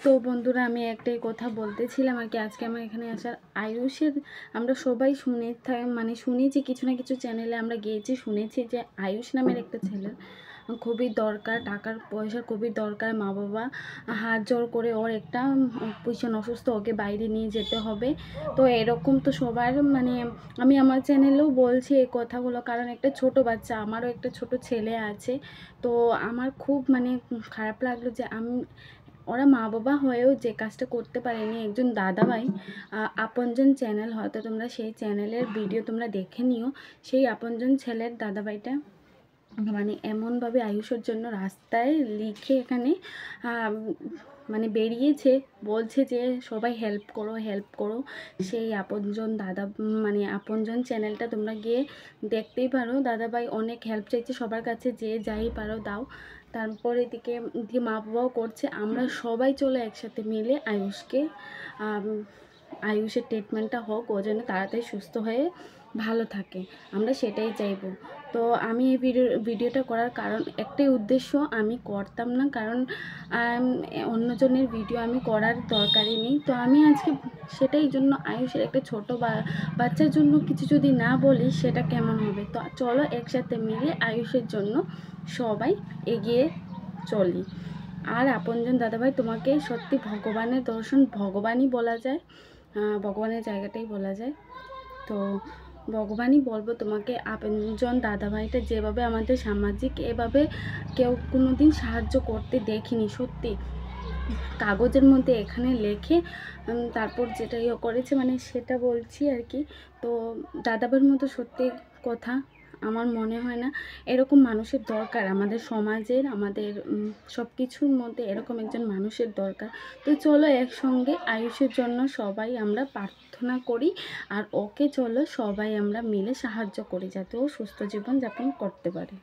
তো বন্ধুরা আমি একটাই কথা বলতেছিলাম আর কি, আজকে আমার এখানে আসার আয়ুষের আমরা সবাই শুনেছি কিছু না কিছু চ্যানেলে আমরা গিয়েছি, শুনেছি যে আয়ুষ নামের একটা ছেলের খুবই দরকার, টাকার পয়সার খুবই দরকার। মা বাবা হাত জোর করে ওর একটা ভীষণ অসুস্থ, ওকে বাইরে নিয়ে যেতে হবে। তো এরকম তো সবার আমি আমার চ্যানেলেও বলছি এই কথাগুলো, কারণ একটা ছোট বাচ্চা, আমারও একটা ছোট ছেলে আছে। তো আমার খুব খারাপ লাগলো যে ওরা মা বাবা হয়েও যে কাজটা করতে পারেনি। একজন দাদাভাই, আপনজন চ্যানেল, হয়তো তোমরা সেই চ্যানেলের ভিডিও তোমরা দেখে নিও। সেই আপনজন ছেলের দাদাভাইটা এমনভাবে আয়ুষের জন্য রাস্তায় লিখে এখানে বেরিয়েছে, বলছে যে সবাই হেল্প করো হেল্প করো। সেই আপনজন দাদা আপনজন চ্যানেলটা তোমরা গিয়ে দেখতেই পারো। দাদাভাই অনেক হেল্প চাইছে সবার কাছে, যে যাই পারো দাও। তারপর এদিকে মা বাবাও করছে, আমরা সবাই চলে একসাথে মিলে আয়ুষের ট্রিটমেন্টটা হোক, ও যেন তাড়াতাড়ি সুস্থ হয়ে ভালো থাকে, আমরা সেটাই চাইবো। তো আমি এই ভিডিওটা করার কারণ, একটাই উদ্দেশ্য, আমি করতাম না, কারণ অন্যজনের ভিডিও আমি করার দরকারই নেই। তো আমি আজকে সেটাই জন্য আয়ুষের একটা ছোটো বাচ্চার জন্য কিছু যদি না বলি সেটা কেমন হবে। তো চলো একসাথে মিলে আয়ুষের জন্য সবাই এগিয়ে চলি। আর আপনজন দাদাভাই, তোমাকে সত্যি ভগবানের দর্শন, ভগবানই বলা যায়, ভগবানের জায়গাটাই বলা যায়। তো ভগবানই বলবো তোমাকে। আপনজন দাদাভাইটা যেভাবে আমাদের সামাজিক, এভাবে কেউ কোনো দিন সাহায্য করতে দেখিনি সত্যি। কাগজের মধ্যে এখানে লেখে তারপর যেটা করেছে, সেটা বলছি আর কি। তো দাদাভাইয়ের মতো সত্যি কথা আমার মনে হয় না। এরকম মানুষের দরকার আমাদের সমাজের, আমাদের সব কিছুর মধ্যে এরকম একজন মানুষের দরকার। তো চলো একসঙ্গে আয়ুষের জন্য সবাই আমরা প্রার্থনা করি, আর ওকে চলো সবাই আমরা মিলে সাহায্য করি, যাতে ও সুস্থ জীবন যাপন করতে পারে।